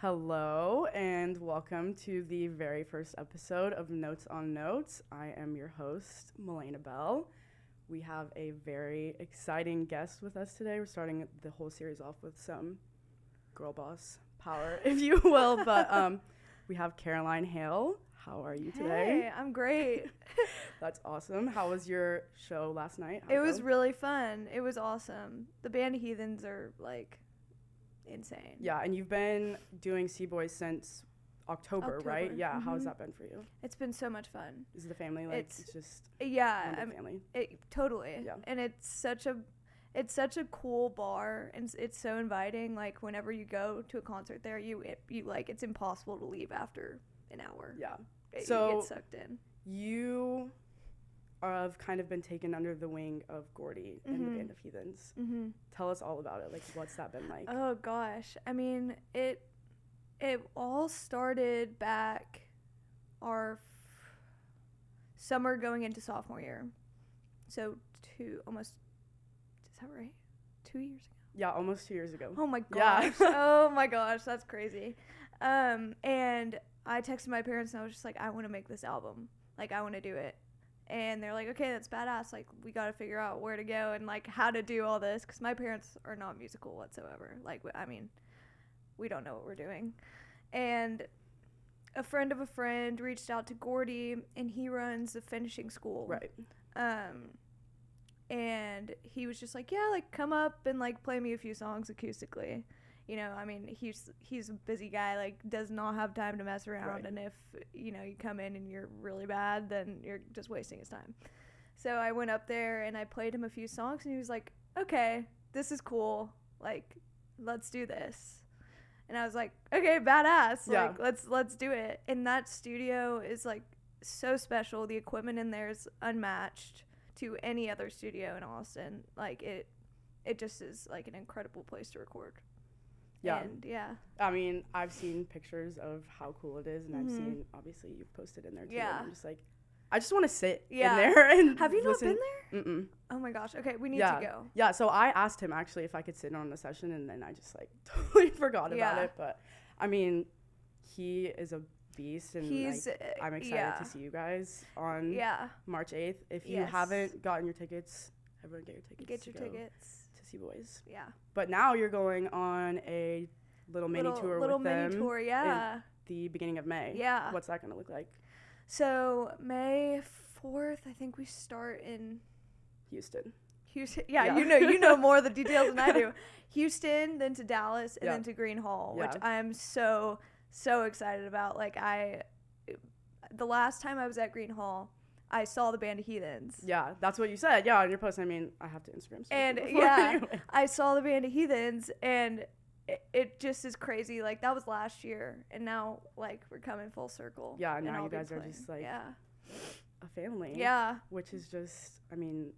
Hello and welcome to the very first episode of Notes on Notes. I am your host, Melena Bell. We have a very exciting guest with us today. We're starting the whole series off with some girl boss power, if you will. But we have Caroline Hale. How are you today? Hey, I'm great. That's awesome. How was your show last night? It was really fun. It was awesome. The band Heathens are like insane. Yeah, and you've been doing C-Boys since October, right? Yeah. Mm-hmm. How's that been for you? It's been so much fun. Is the family like it's just yeah, family? Totally. Yeah. And it's such a cool bar, and it's so inviting. Like whenever you go to a concert there, you like it's impossible to leave after an hour. Yeah. So you get sucked in. You have kind of been taken under the wing of Gordy and the Band of Heathens. Mm-hmm. Tell us all about it. Like, what's that been like? Oh gosh, I mean it all started back our summer going into sophomore year. So almost, is that right? 2 years ago? Yeah, almost 2 years ago. Oh my gosh. Yeah. Oh my gosh, that's crazy. And I texted my parents and I was just like, I want to make this album. Like, I want to do it. And they're like, okay, that's badass. Like, we got to figure out where to go and, like, how to do all this. Because my parents are not musical whatsoever. Like, I mean, we don't know what we're doing. And a friend of a friend reached out to Gordy, and he runs the finishing school. Right. And he was just like, yeah, like, come up and, like, play me a few songs acoustically. You know, I mean, he's a busy guy, like, does not have time to mess around. Right. And if, you know, you come in and you're really bad, then you're just wasting his time. So I went up there and I played him a few songs and he was like, okay, this is cool. Like, let's do this. And I was like, okay, badass. Yeah. Like, let's do it. And that studio is, like, so special. The equipment in there is unmatched to any other studio in Austin. Like, it just is, like, an incredible place to record. Yeah. And yeah. I mean, I've seen pictures of how cool it is, and I've seen, obviously, you've posted in there too. Yeah. And I'm just like, I just want to sit in Yeah. there and Have you listen. not been there? Mm-mm. Oh my gosh. Okay, we need to go. Yeah, so I asked him actually if I could sit on the session, and then I just like totally forgot about it. But I mean, he is a beast, and I'm excited to see you guys on March 8th. If you haven't gotten your tickets, everyone get your tickets. Get your tickets. To see Boys. Yeah. But now you're going on a little mini tour with them. Mini tour, yeah. In the beginning of May. Yeah. What's that going to look like? So May 4th, I think we start in Houston. Yeah. You know more of the details than I do. Houston, then to Dallas, and then to Green Hall, which I am so excited about. Like, the last time I was at Green Hall, I saw the Band of Heathens. Yeah, that's what you said. Yeah, on your post. I mean, I have to Instagram. And I saw the Band of Heathens, and it just is crazy. Like, that was last year, and now, like, we're coming full circle. Yeah, now you guys are just like a family. Yeah, which is just, I mean,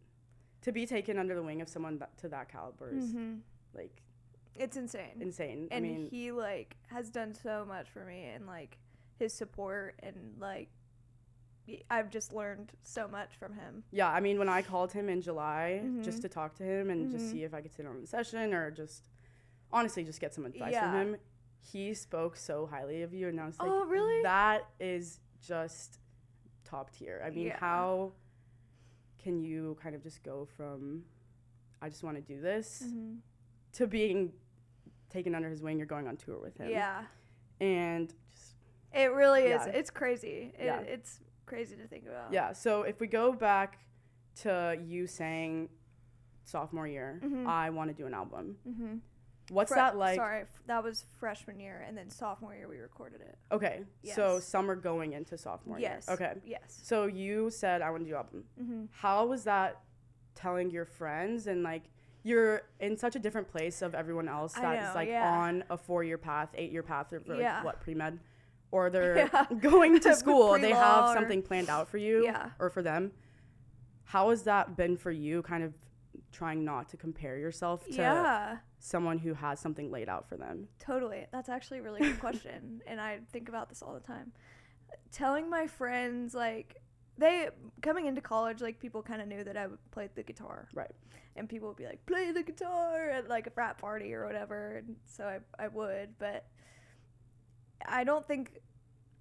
to be taken under the wing of someone to that caliber is like, it's insane. Insane. And I mean, he like has done so much for me, and like his support, and like I've just learned so much from him. Yeah, I mean, when I called him in July just to talk to him and just see if I could sit on the session or just honestly just get some advice from him, he spoke so highly of you, and I was like, oh, really? That is just top tier. I mean, how can you kind of just go from I just want to do this to being taken under his wing? You're going on tour with him. Yeah. And just, it really is. It's crazy. It's crazy to think about. Yeah. So if we go back to you saying sophomore year, I want to do an album. What's that like? Sorry, that was freshman year, and then sophomore year we recorded it. Okay. Yes. So summer going into sophomore year. Yes. Okay. Yes. So you said I want to do an album. How was that telling your friends, and like you're in such a different place of everyone else that is like on a 4-year path, 8-year path, or like, what, pre-med? Or they're going to school. They have something planned out for you or for them. How has that been for you, kind of trying not to compare yourself to someone who has something laid out for them? Totally. That's actually a really good question. And I think about this all the time. Telling my friends, like, coming into college, like, people kind of knew that I played the guitar. Right. And people would be like, play the guitar at, like, a frat party or whatever. And so I would. But I don't think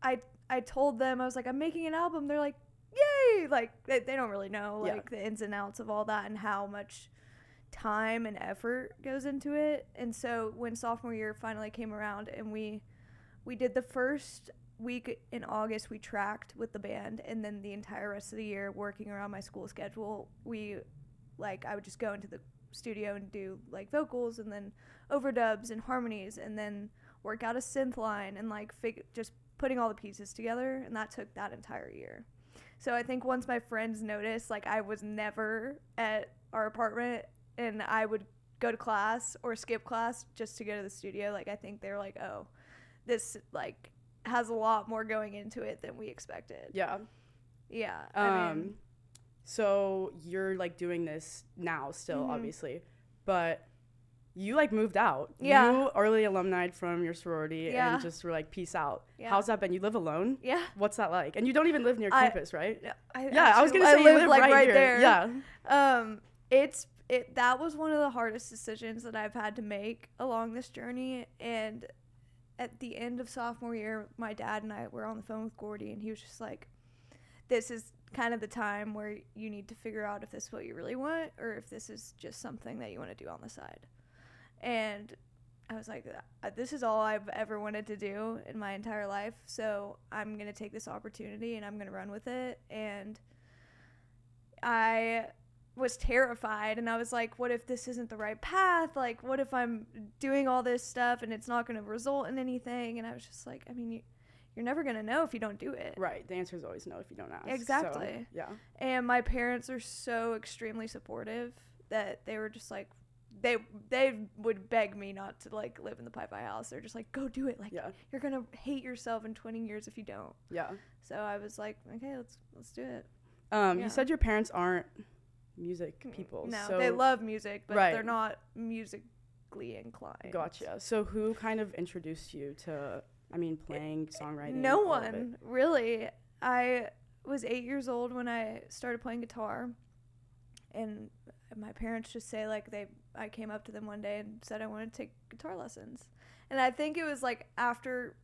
I told them, I was like, I'm making an album. They're like, yay! Like, they don't really know, like, the ins and outs of all that and how much time and effort goes into it. And so when sophomore year finally came around and we did the first week in August, we tracked with the band, and then the entire rest of the year, working around my school schedule, I would just go into the studio and do, like, vocals and then overdubs and harmonies and then work out a synth line and, like, just putting all the pieces together, and that took that entire year. So I think once my friends noticed, like, I was never at our apartment and I would go to class or skip class just to go to the studio, like, I think they were like, oh, this, like, has a lot more going into it than we expected. Yeah. Yeah. I mean, so you're, like, doing this now still, obviously, but you, like, moved out. Yeah. You early alumni from your sorority and just were like, peace out. Yeah. How's that been? You live alone? Yeah. What's that like? And you don't even live near campus, right? I was going to say you live like right there. Yeah. That was one of the hardest decisions that I've had to make along this journey. And at the end of sophomore year, my dad and I were on the phone with Gordy, and he was just like, this is kind of the time where you need to figure out if this is what you really want or if this is just something that you want to do on the side. And I was like, this is all I've ever wanted to do in my entire life, so I'm going to take this opportunity and I'm going to run with it. And I was terrified, and I was like, what if this isn't the right path? Like, what if I'm doing all this stuff and it's not going to result in anything? And I was just like, I mean, you're never going to know if you don't do it. Right. The answer is always no if you don't ask. Exactly. So, yeah. And my parents are so extremely supportive that they were just like, they would beg me not to, like, live in the Pi house. They're just like, go do it. Like, you're going to hate yourself in 20 years if you don't. Yeah. So I was like, okay, let's do it. You said your parents aren't music people. No, so they love music, but they're not musically inclined. Gotcha. So who kind of introduced you to, playing, songwriting? No one, really. I was 8 years old when I started playing guitar, and my parents just say, like, I came up to them one day and said I wanted to take guitar lessons. And I think it was, like, after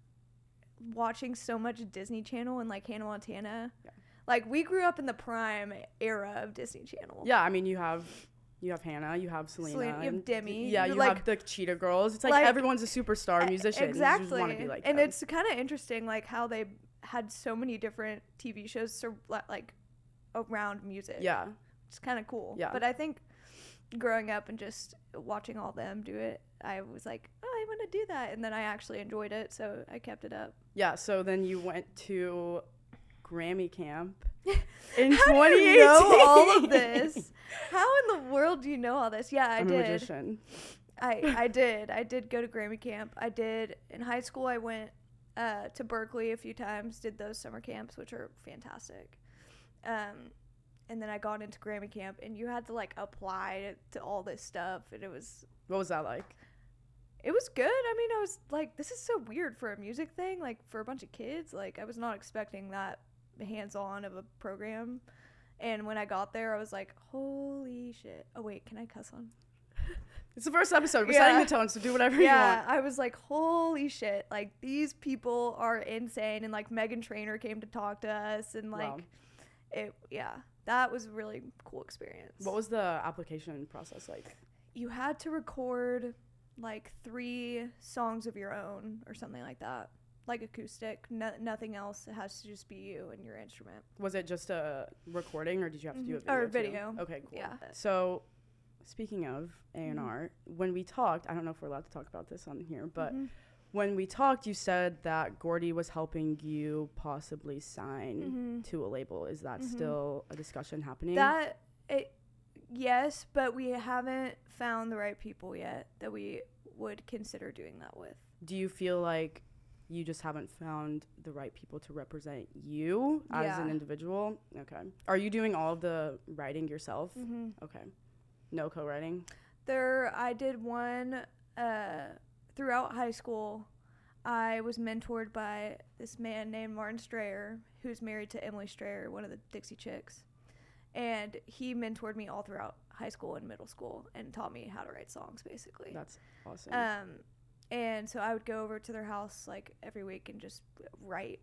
watching so much Disney Channel and, like, Hannah Montana. Yeah. Like, we grew up in the prime era of Disney Channel. Yeah, you have Hannah, you have Selena. You have Demi. Yeah, you have the Cheetah Girls. It's like everyone's a superstar musician. Exactly. You just want to be like and them. It's kind of interesting, like, how they had so many different TV shows, like, around music. Yeah. It's kind of cool. Yeah. But I think growing up and just watching all them do it, I was like, oh, I want to do that. And then I actually enjoyed it, so I kept it up. Yeah, so then you went to Grammy camp in 2018. How do you know all of this? How in the world do you know all this? Yeah, I did. I'm a magician. I did. I did go to Grammy camp. I did. In high school, I went to Berkeley a few times, did those summer camps, which are fantastic. And then I got into Grammy camp, and you had to, like, apply to all this stuff, and it was... What was that like? It was good. I was like, this is so weird for a music thing, like, for a bunch of kids. Like, I was not expecting that hands-on of a program. And when I got there, I was like, holy shit. Oh, wait, can I cuss on? It's the first episode. We're setting the tone, so do whatever you want. Yeah, I was like, holy shit. Like, these people are insane. And, like, Meghan Trainor came to talk to us, and, like, that was a really cool experience. What was the application process like? You had to record, like, 3 songs of your own or something like that. Like, acoustic. Nothing else. It has to just be you and your instrument. Was it just a recording, or did you have to do a video? Or video. Too? Okay, cool. Yeah. So, speaking of A&R, when we talked, I don't know if we're allowed to talk about this on here, but when we talked, you said that Gordy was helping you possibly sign to a label. Is that still a discussion happening? Yes, but we haven't found the right people yet that we would consider doing that with. Do you feel like you just haven't found the right people to represent you as an individual? Okay. Are you doing all of the writing yourself? Okay. No co-writing? I did one throughout high school. I was mentored by this man named Martin Strayer, who's married to Emily Strayer, one of the Dixie Chicks. And he mentored me all throughout high school and middle school and taught me how to write songs, basically. That's awesome. And so I would go over to their house like every week and just write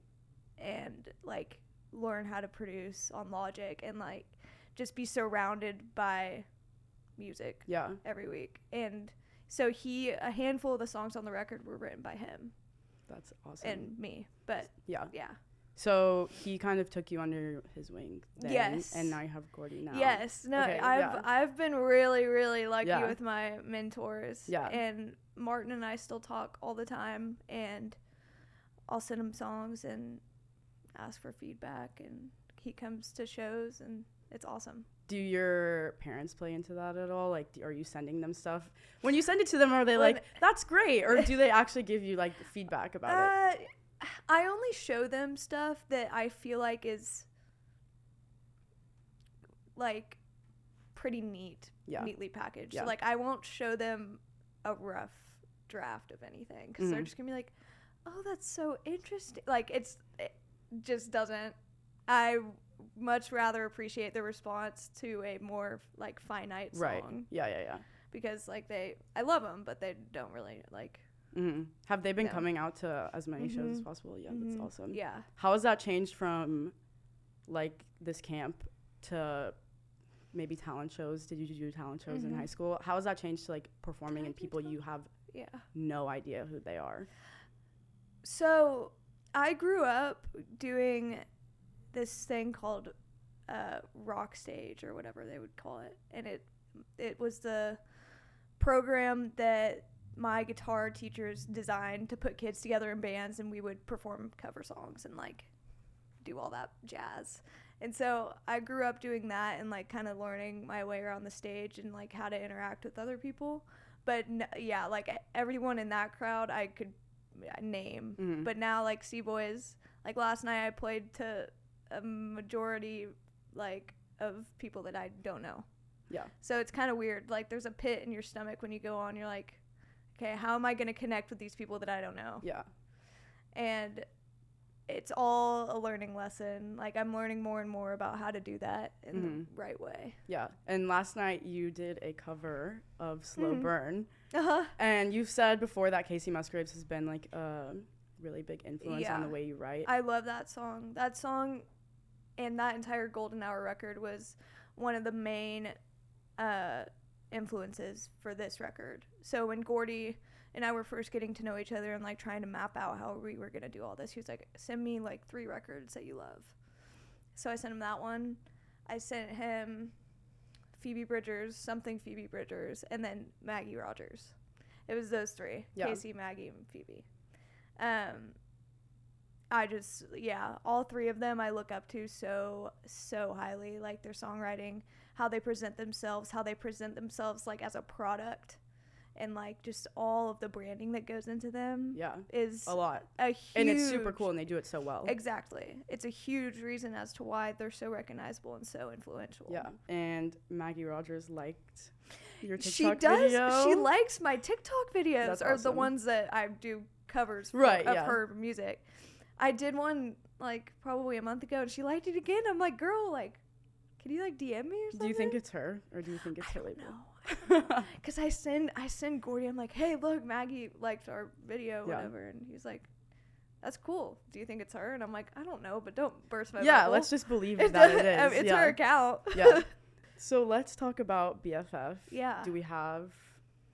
and like learn how to produce on Logic and like just be surrounded by music every week. And so a handful of the songs on the record were written by him. That's awesome. And me. But yeah. So he kind of took you under his wing then, yes. And now you have Gordy now. Yes. No, okay, I've been really, really lucky with my mentors. Yeah. And Martin and I still talk all the time, and I'll send him songs and ask for feedback, and he comes to shows, and it's awesome. Do your parents play into that at all? Like, are you sending them stuff? When you send it to them, are they like, that's great? Or do they actually give you, like, feedback about it? I only show them stuff that I feel like is, like, pretty neatly packaged. Yeah. So, like, I won't show them a rough draft of anything because they're just going to be like, oh, that's so interesting. Like, it just doesn't. I much rather appreciate the response to a more like finite song. Right. Yeah. Because like I love them, but they don't really like. Mm-hmm. Have they been coming out to as many shows as possible? Yeah, that's awesome. Yeah. How has that changed from like this camp to maybe talent shows? Did you do talent shows in high school? How has that changed to like performing and people you have no idea who they are? So I grew up doing this thing called Rock Stage or whatever they would call it, and it was the program that my guitar teachers designed to put kids together in bands, and we would perform cover songs and like do all that jazz. And so I grew up doing that and like kind of learning my way around the stage and like how to interact with other people. But like everyone in that crowd I could name. But now like C-Boys, like last night I played to a majority like of people that I don't know. Yeah. So it's kind of weird. Like there's a pit in your stomach when you go on. You're like, okay, how am I going to connect with these people that I don't know? Yeah. And it's all a learning lesson. Like I'm learning more and more about how to do that in the right way. Yeah. And last night you did a cover of Slow Burn. And you've said before that Casey Musgraves has been like a really big influence on the way you write. I love that song. That song and that entire Golden Hour record was one of the main influences for this record. So when Gordy and I were first getting to know each other and like trying to map out how we were going to do all this, he was like, send me like 3 records that you love. So I sent him that one. I sent him Phoebe Bridgers, and then Maggie Rogers. It was those 3. Yeah. Casey, Maggie, and Phoebe. I just, all 3 of them I look up to so highly, like their songwriting, how they present themselves like as a product, and like just all of the branding that goes into them. Yeah, is a lot. And it's super cool, and they do it so well. Exactly. It's a huge reason as to why they're so recognizable and so influential. Yeah, and Maggie Rogers liked your TikTok She does. video. She likes my TikTok videos. That's or awesome. The ones that I do covers of her music. I did one like probably a month ago, and she liked it again. I'm like, girl, like, can you like DM me or something? Do you think it's her, or do you think it's her label? No, because I send Gordy. I'm like, hey, look, Maggie liked our video, whatever, and he's like, that's cool. Do you think it's her? And I'm like, I don't know, but don't burst my bubble. Let's just believe that it is. It's her account. Yeah. So let's talk about BFF. Yeah. Do we have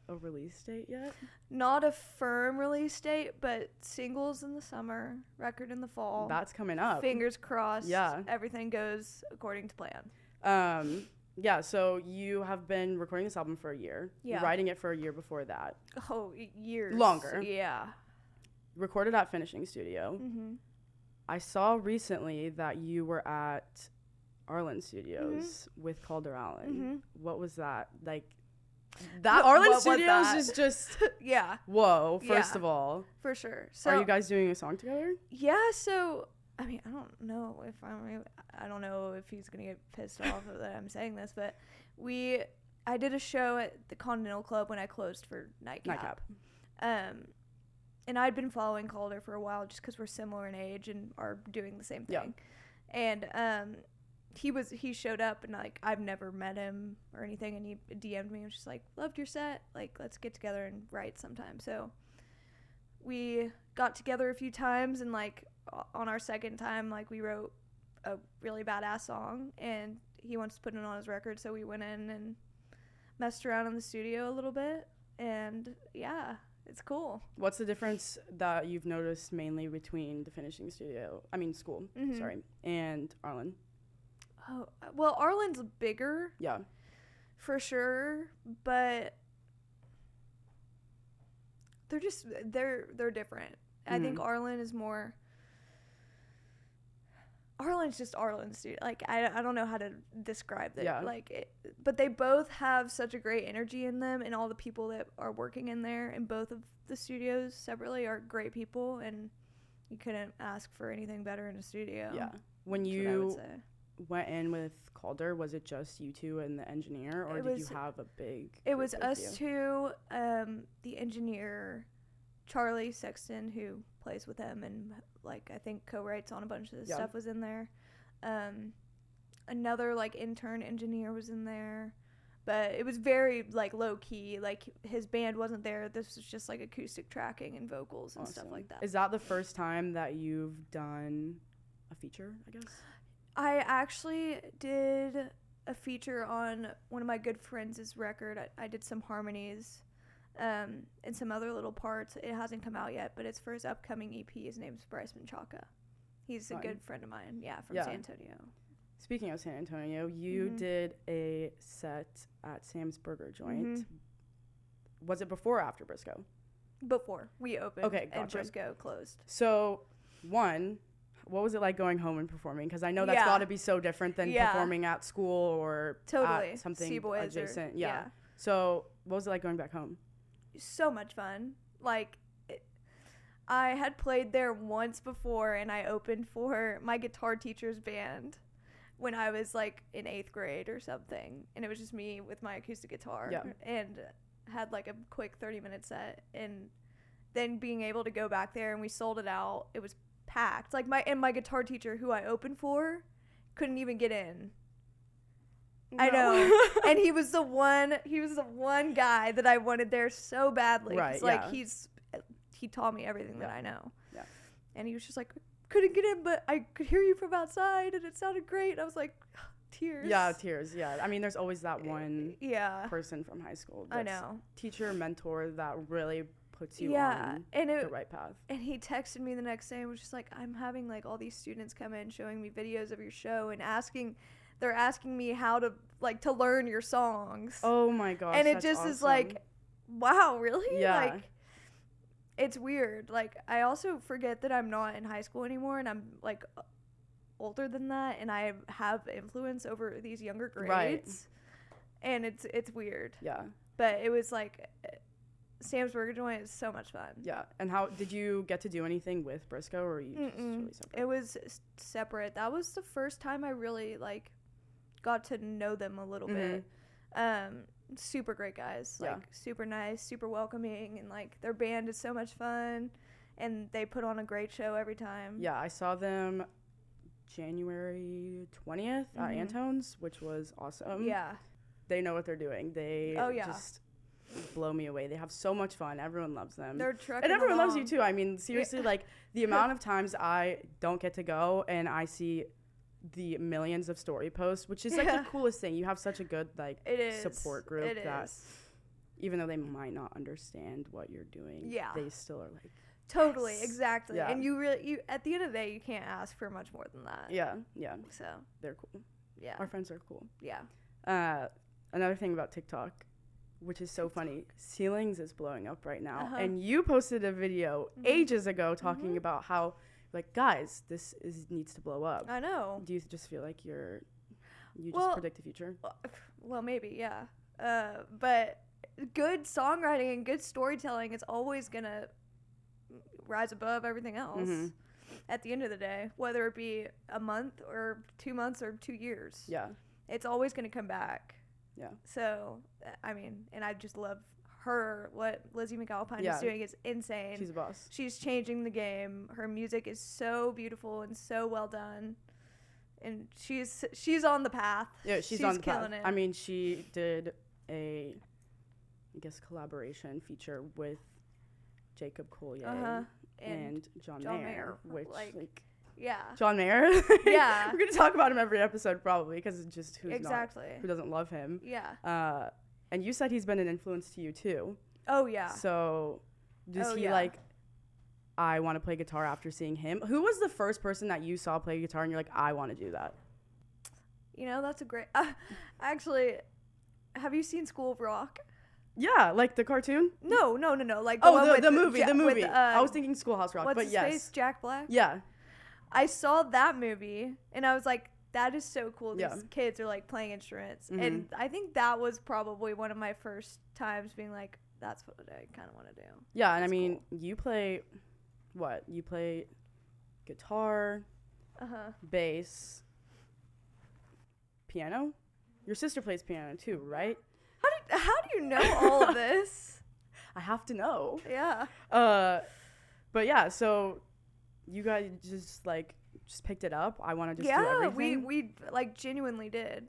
a release date yet? Not a firm release date, but singles in the summer, record in the fall. That's coming up. Fingers crossed. Yeah. Everything goes according to plan. Yeah, so you have been recording this album for a year. Yeah. Writing it for a year before that. Oh, years. Longer. Yeah. Recorded at Finishing Studio. I saw recently that you were at Arlen Studios with Calder Allen. What was that? Like, that Arlen Studios is just whoa, first of all. For sure. So are you guys doing a song together? Yeah, so I mean, I don't know if he's gonna get pissed off that I'm saying this, but I did a show at the Continental Club when I closed for Nightcap. And I'd been following Calder for a while just because we're similar in age and are doing the same thing. And he showed up, and like I've never met him or anything, and he DM'd me and was just like, loved your set, like let's get together and write sometime. So we got together a few times, and like on our second time, like we wrote a really badass song, and he wants to put it on his record, so we went in and messed around in the studio a little bit, and yeah, it's cool. What's the difference that you've noticed mainly between the finishing school, and Arlen? Oh, well, Arlen's bigger. Yeah. For sure, but they're different. I think Arlen's just Arlen's, dude. Like, I don't know how to describe it. Yeah. But they both have such a great energy in them, and all the people that are working in there in both of the studios separately are great people, and you couldn't ask for anything better in a studio. Yeah. When you went in with Calder, was it just you two and the engineer, or did you have a big It was us two, the engineer, Charlie Sexton, who plays with him and like I think co-writes on a bunch of the stuff, was in there. Another like intern engineer was in there, but it was very like low key. Like his band wasn't there. This was just like acoustic tracking and vocals and stuff like that. Is that the first time that you've done a feature, I guess? I actually did a feature on one of my good friends' record. I did some harmonies and some other little parts. It hasn't come out yet, but it's for his upcoming EP. His name's Bryce Menchaca. He's a good friend of mine, from San Antonio. Speaking of San Antonio, you did a set at Sam's Burger Joint. Was it before or after Briscoe? Before. We opened, okay, gotcha. And Briscoe closed. So, what was it like going home and performing? Because I know that's got to be so different than performing at school or at something C-Boys adjacent. Yeah. So what was it like going back home? So much fun. Like, I had played there once before, and I opened for my guitar teacher's band when I was like in 8th grade or something. And it was just me with my acoustic guitar and had like a quick 30-minute set. And then being able to go back there, and we sold it out. It was packed. Like my guitar teacher, who I opened for, couldn't even get in. No. I know. And he was the one guy that I wanted there so badly. Right. Like he taught me everything that I know. Yeah. And he was just like, couldn't get in, but I could hear you from outside, and it sounded great. And I was like, tears. Yeah, tears. Yeah. I mean, there's always that one person from high school. I know. Teacher, mentor that really puts you on the right path. And he texted me the next day and was just like, I'm having like all these students come in showing me videos of your show and they're asking me how to learn your songs. Oh my gosh. And it just awesome. is like, wow, really? Yeah. Like, it's weird. Like, I also forget that I'm not in high school anymore, and I'm like older than that, and I have influence over these younger grades. Right. And it's weird. Yeah. But it was like, Sam's Burger Joint is so much fun. Yeah. And how did you get to do anything with Briscoe, or were you just really separate? It was separate. That was the first time I really got to know them a little bit. Super great guys. Super nice, super welcoming, and their band is so much fun, and they put on a great show every time. Yeah, I saw them January 20th at Antone's, which was awesome. Yeah. They know what they're doing. They just blow me away. They have so much fun. Everyone loves them. They're trucking and everyone along. loves you too. I mean, seriously, the amount of times I don't get to go and I see the millions of story posts, which is the coolest thing. You have such a good support group even though they might not understand what you're doing, they still are totally, yes. exactly. Yeah. And you at the end of the day, you can't ask for much more than that. Yeah. So they're cool. Yeah, our friends are cool. Yeah. Another thing about TikTok, which is so funny, Ceilings is blowing up right now, and you posted a video ages ago talking about how guys, this needs to blow up. I know. Do you just feel like you just predict the future? Well, maybe, yeah. But good songwriting and good storytelling is always gonna rise above everything else. At the end of the day, whether it be a month or 2 months or 2 years. Yeah. It's always gonna come back. Yeah. So, I mean, and I just love her. What Lizzie McAlpine is doing is insane. She's a boss. She's changing the game. Her music is so beautiful and so well done, and she's on the path. Yeah, she's on the killing path. It. I mean, she did a, I guess, collaboration feature with Jacob Collier and John Mayer, which like yeah, John Mayer. Yeah, we're gonna talk about him every episode probably because it's just who doesn't love him. Yeah. And you said he's been an influence to you too. Oh yeah. So does he like? I want to play guitar after seeing him. Who was the first person that you saw play guitar and you're like, I want to do that? You know, that's a great. Actually, have you seen School of Rock? Yeah, like the cartoon? No. Like the movie. With, I was thinking Schoolhouse Rock, but yes. Face? Jack Black? Yeah. I saw that movie and I was like, that is so cool. These kids are like playing instruments. Mm-hmm. And I think that was probably one of my first times being like, that's what I kind of want to do. Yeah, and I mean, you play what? You play guitar, bass, piano? Your sister plays piano too, right? How do you know all of this? I have to know. Yeah. But yeah, so you guys just picked it up. I want to just do everything. Yeah, we like genuinely did.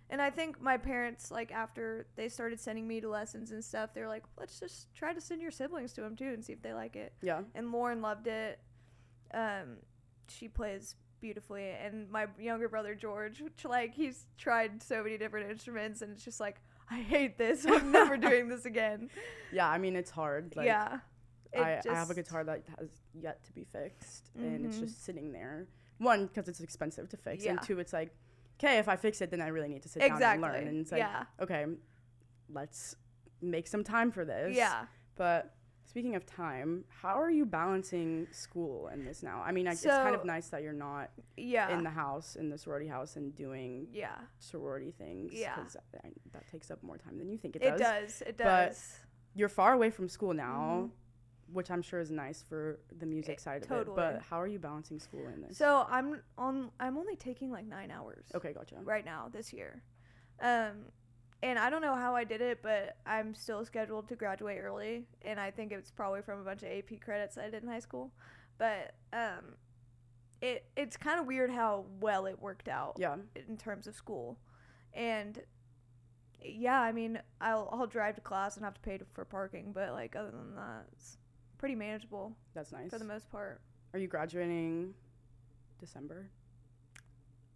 And I think my parents, like, after they started sending me to lessons and stuff, they were like, let's just try to send your siblings to them too and see if they like it. Yeah. And Lauren loved it. She plays beautifully. And my younger brother, George, which, like, he's tried so many different instruments, and it's just like, I hate this. I'm never doing this again. Yeah, I mean, it's hard. Like, yeah. I have a guitar that has yet to be fixed, and it's just sitting there. One, because it's expensive to fix, and two, it's like, okay, if I fix it, then I really need to sit down and learn. And it's like, okay, let's make some time for this. Yeah. But speaking of time, how are you balancing school and this now? I mean, it's kind of nice that you're not in the house, in the sorority house, and doing sorority things. Yeah. Because that takes up more time than you think it does. It does. But you're far away from school now. Which I'm sure is nice for the music side of it. But how are you balancing school in this? So I'm only taking like 9 hours. Okay, gotcha. Right now this year, and I don't know how I did it, but I'm still scheduled to graduate early, and I think it's probably from a bunch of AP credits I did in high school. But it's kind of weird how well it worked out. Yeah. In terms of school, and yeah, I mean I'll drive to class and have to pay for parking, but like other than that, it's pretty manageable. That's nice. For the most part. Are you graduating December?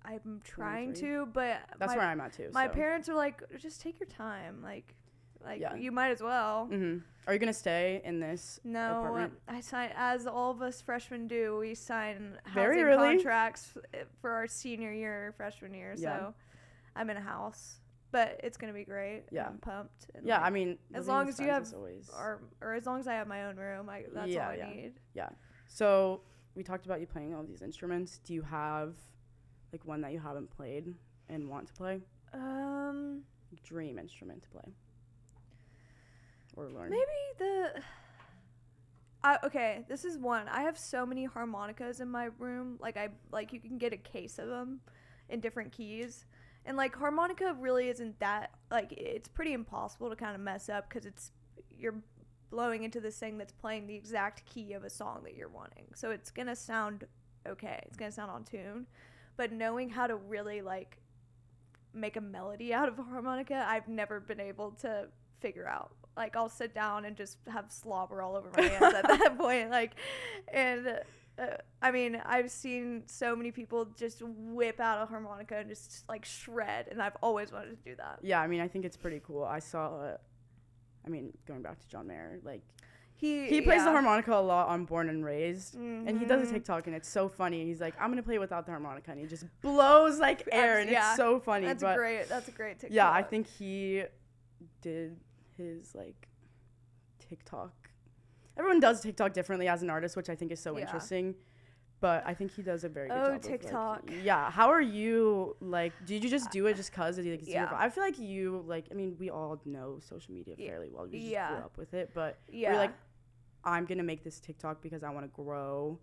I'm trying to, but that's where I'm at too. My parents are like, just take your time. Like you might as well. Mm-hmm. Are you gonna stay in this apartment? I sign, as all of us freshmen do. We sign housing contracts for our senior year, freshman year. Yeah. So I'm in a house. But it's gonna be great. Yeah, I'm pumped. And yeah, I mean, as long as you have, or as long as I have my own room, that's all I need. Yeah. So we talked about you playing all these instruments. Do you have like one that you haven't played and want to play? Dream instrument to play or learn. Maybe okay, this is one. I have so many harmonicas in my room. Like you can get a case of them in different keys. And, like, harmonica really isn't that, like, it's pretty impossible to kind of mess up because you're blowing into this thing that's playing the exact key of a song that you're wanting. So it's going to sound okay. It's going to sound on tune. But knowing how to really, like, make a melody out of a harmonica, I've never been able to figure out. Like, I'll sit down and just have slobber all over my hands at that point. Like, and... I mean, I've seen so many people just whip out a harmonica and just, like, shred, and I've always wanted to do that. Yeah, I mean, I think it's pretty cool. I saw, going back to John Mayer, like, he plays the harmonica a lot on Born and Raised, and he does a TikTok, and it's so funny. He's like, I'm going to play without the harmonica, and he just blows, like, air, and it's so funny. That's a great TikTok. Yeah, I think he did his, like, TikTok. Everyone does TikTok differently as an artist, which I think is so interesting. But I think he does a very good job. TikTok. Yeah. How are you, like, did you just do it just because? I feel like you, like, I mean, we all know social media fairly well. You just grew up with it. But you're like, I'm going to make this TikTok because I want to grow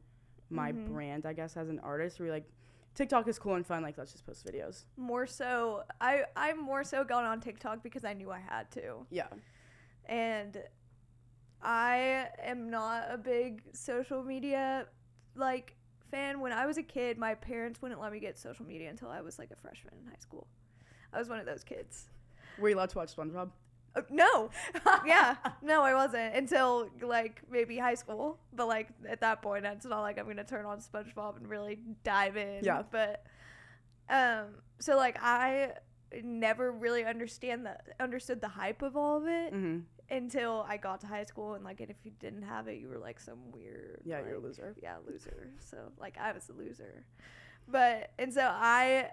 my brand, I guess, as an artist. Or you're like, TikTok is cool and fun. Like, let's just post videos. More so. I'm more so gone on TikTok because I knew I had to. Yeah. And I am not a big social media, like, fan. When I was a kid, my parents wouldn't let me get social media until I was, like, a freshman in high school. I was one of those kids. Were you allowed to watch SpongeBob? No. Yeah. No, I wasn't until like maybe high school. But like at that point, it's not like I'm gonna turn on SpongeBob and really dive in. Yeah. But so like I never really understood the hype of all of it until I got to high school, and like, and if you didn't have it, you were like some weird. Yeah, like, you're a loser. Yeah, loser. So like I was a loser. But and so I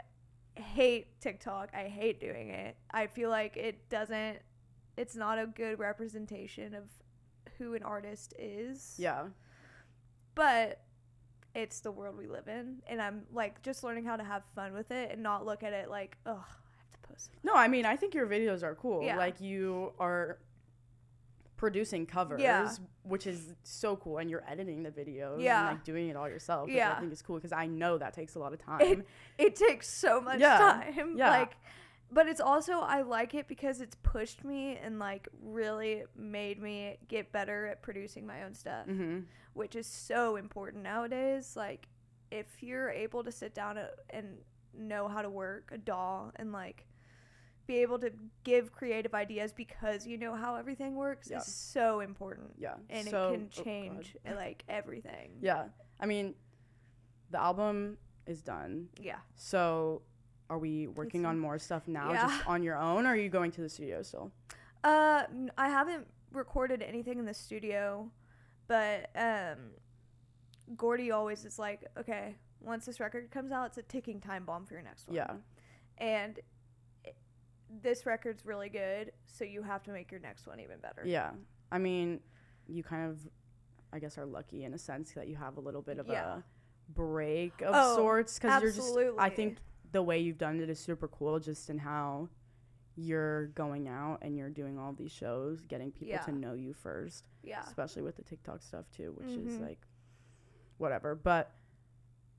hate TikTok. I hate doing it. I feel like it's not a good representation of who an artist is. Yeah. But it's the world we live in, and I'm like just learning how to have fun with it and not look at it like, oh, I have to post. No, I mean, I think your videos are cool. Yeah. Like, you are producing covers, which is so cool, and you're editing the videos and like doing it all yourself, which I think is cool, because I know that takes a lot of time. It takes so much time. Like, but it's also, I like it because it's pushed me and like really made me get better at producing my own stuff, which is so important nowadays. Like, if you're able to sit down and know how to work a DAW and like be able to give creative ideas because you know how everything works is so important. Yeah. And so, it can change like everything. Yeah. I mean, the album is done. Yeah. So are we working on more stuff now just on your own, or are you going to the studio still? I haven't recorded anything in the studio, but Gordy always is like, okay, once this record comes out, it's a ticking time bomb for your next one. Yeah. And this record's really good, so you have to make your next one even better. Yeah. I mean, you kind of, I guess, are lucky in a sense that you have a little bit of a break of sorts, because you're just, I think the way you've done it is super cool, just in how you're going out and you're doing all these shows, getting people to know you first. Yeah. Especially with the TikTok stuff too, which is like whatever. But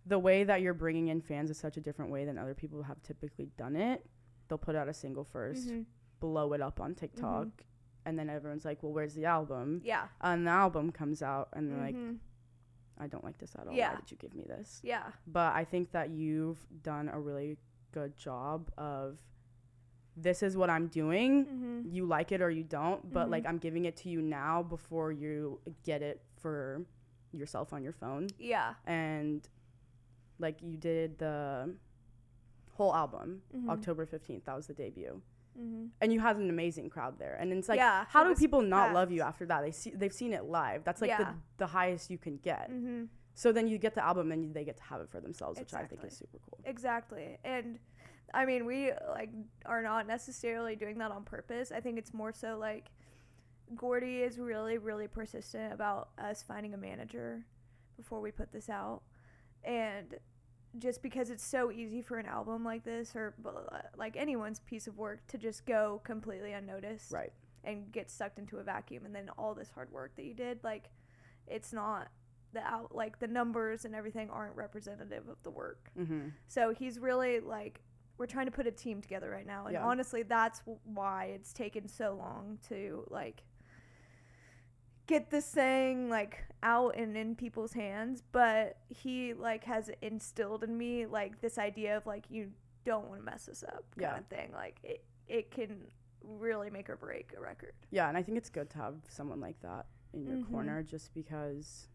the way that you're bringing in fans is such a different way than other people have typically done it. They'll put out a single first, blow it up on TikTok, and then everyone's like, well, where's the album? Yeah. And the album comes out, and they're like, I don't like this at all. Why did you give me this? Yeah. But I think that you've done a really good job of, this is what I'm doing. You like it or you don't, but like, I'm giving it to you now before you get it for yourself on your phone. Yeah. And like, you did the whole album October 15th. That was the debut. And you had an amazing crowd there, and it's like, how do people not love you after that? They've seen it live. That's like the highest you can get. So then you get the album and they get to have it for themselves, which I think is super cool. Exactly. And I mean, we like are not necessarily doing that on purpose. I think it's more so like Gordy is really, really persistent about us finding a manager before we put this out. And just because it's so easy for an album like this, or like anyone's piece of work, to just go completely unnoticed, right, and get sucked into a vacuum, and then all this hard work that you did, like, it's not like the numbers and everything aren't representative of the work. So he's really like, we're trying to put a team together right now, and honestly, that's why it's taken so long to like get this thing like out and in people's hands. But he like has instilled in me like this idea of like, you don't want to mess this up kind of thing. Like it can really make or break a record. Yeah, and I think it's good to have someone like that in your corner, just because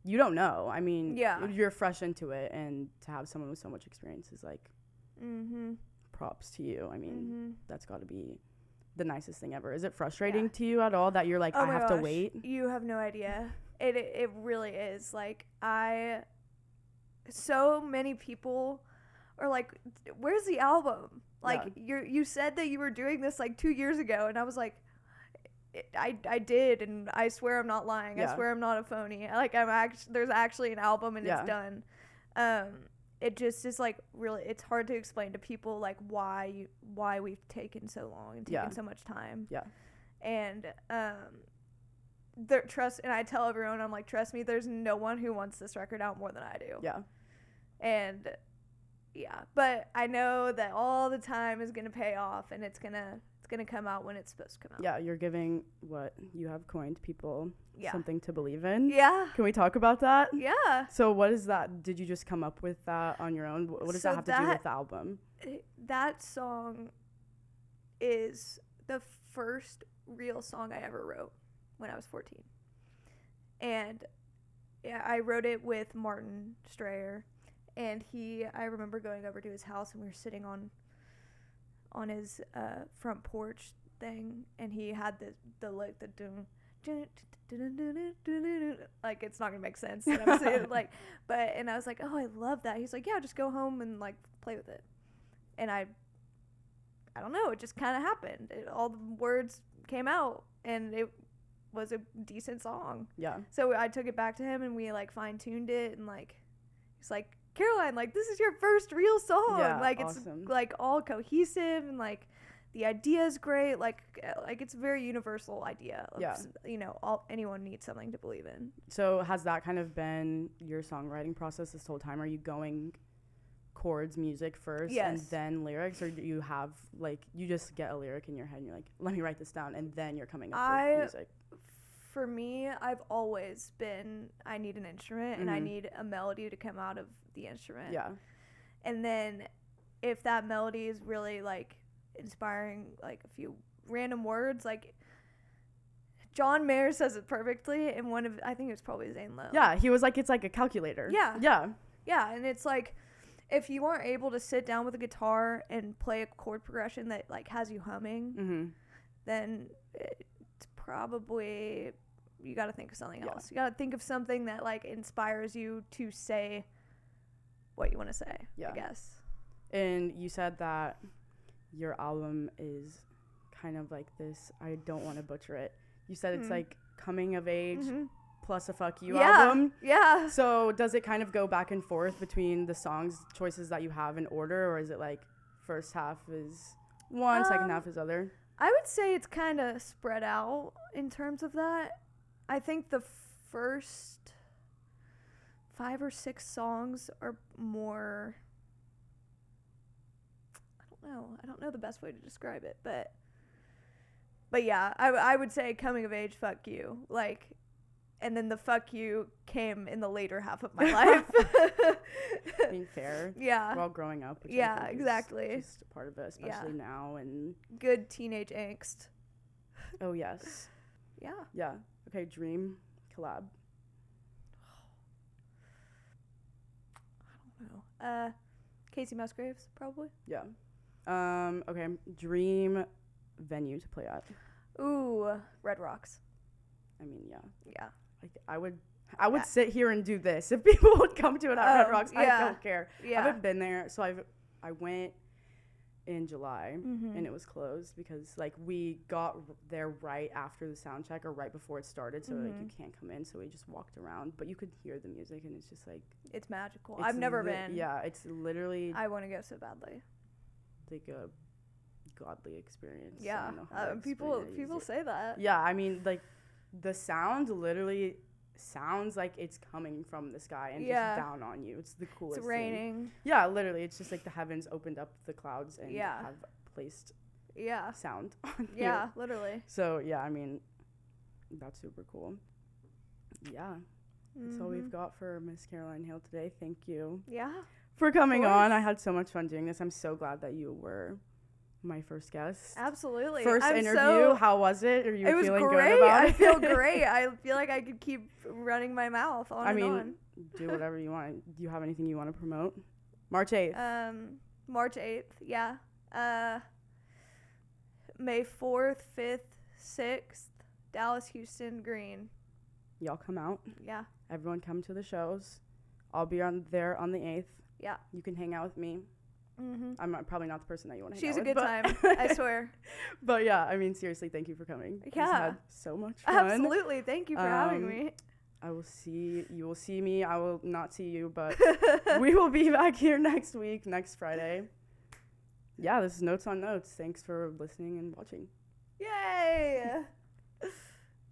you don't know. I mean, you're fresh into it, and to have someone with so much experience is like props to you. I mean, that's got to be the nicest thing ever. Is it frustrating to you at all that you're like, I have to wait? You have no idea. It really is. Like, so many people are like, where's the album? Like, you said that you were doing this like 2 years ago, and I was like, I did, and I swear I'm not lying. I swear I'm not a phony. Like, there's actually an album, and it's done. It just is like, really, it's hard to explain to people like why we've taken so long and taken so much time. Yeah. And and I tell everyone, I'm like, trust me, there's no one who wants this record out more than I do. Yeah. And but I know that all the time is gonna pay off, and it's gonna come out when it's supposed to come out. Yeah, you're giving what you have coined people something to believe in. Yeah. Can we talk about that? Yeah. So what is that? Did you just come up with that on your own? What does that have to do with the album? That song is the first real song I ever wrote when I was 14. And yeah, I wrote it with Martin Strayer, and I remember going over to his house, and we were sitting on his front porch thing, and he had the like, it's not gonna make sense that I'm saying like, and I was like, oh, I love that. He's like, yeah, just go home and like play with it. And I don't know, it just kind of happened. All the words came out, and it was a decent song. Yeah. So I took it back to him, and we like fine-tuned it, and like he's like, Caroline, like, this is your first real song. Yeah, like awesome. It's like all cohesive, and like the idea is great. Like it's a very universal idea of, yeah, you know, anyone needs something to believe in. So has that kind of been your songwriting process this whole time? Are you going chords, music first, yes, and then lyrics, or do you have like, you just get a lyric in your head and you're like, let me write this down, and then you're coming up with music? For me, I've always been, I need an instrument, and I need a melody to come out of the instrument. Yeah. And then if that melody is really like inspiring, like a few random words, like John Mayer says it perfectly in one of, I think it was probably Zane Lowe. Yeah, he was like, it's like a calculator. Yeah. Yeah. Yeah, and it's like, if you aren't able to sit down with a guitar and play a chord progression that like has you humming, then it's probably, you got to think of something else. You got to think of something that like inspires you to say what you want to say, I guess. And you said that your album is kind of like this, I don't want to butcher it, you said it's like coming of age plus a fuck you album. Yeah. So does it kind of go back and forth between the songs choices that you have in order, or is it like first half is one, second half is other? I would say it's kind of spread out in terms of that. I think the first 5 or 6 songs are more, I don't know the best way to describe it, but yeah, I would say coming of age, fuck you, like, and then the fuck you came in the later half of my life. Being fair. Yeah. We're all growing up. Which yeah, exactly. Is just a part of it, especially now. And good teenage angst. Oh, yes. Yeah. Yeah. Okay, dream collab. I don't know. Casey Musgraves, probably. Yeah. Okay, dream venue to play at. Ooh, Red Rocks. I mean, yeah. Yeah. Like, I would sit here and do this if people would come to it at Red Rocks. I don't care. Yeah. I haven't been there, so I went in July and it was closed because like we got there right after the sound check or right before it started, so like you can't come in, so we just walked around, but you could hear the music and it's just like, it's magical. I've never been. Yeah, it's literally, I want to go so badly. Like a godly experience. Yeah. People say that. Yeah, I mean, like the sound literally sounds like it's coming from the sky and just down on you. It's the coolest It's raining. thing. Yeah, literally, it's just like the heavens opened up the clouds and have placed sound on you. Yeah, literally. So yeah, I mean, that's super cool. Yeah, that's all we've got for Miss Caroline Hale today. Thank you for coming on. I had so much fun doing this. I'm so glad that you were my first guest. Absolutely. First interview. How was it? Are you feeling great. good about it? I feel great. I feel like I could keep running my mouth on and on. Do whatever you want. Do you have anything you want to promote? March 8th. March 8th. Yeah. May 4th, 5th, 6th, Dallas, Houston, Green. Y'all come out. Yeah. Everyone come to the shows. I'll be there on the 8th. Yeah. You can hang out with me. I'm probably not the person that you want to hang out with. She's a good time, I swear. But yeah, I mean, seriously, thank you for coming. Yeah. I had so much fun. Absolutely. Thank you for having me. You will see me. I will not see you, but we will be back here next week, next Friday. Yeah, this is Notes on Notes. Thanks for listening and watching. Yay!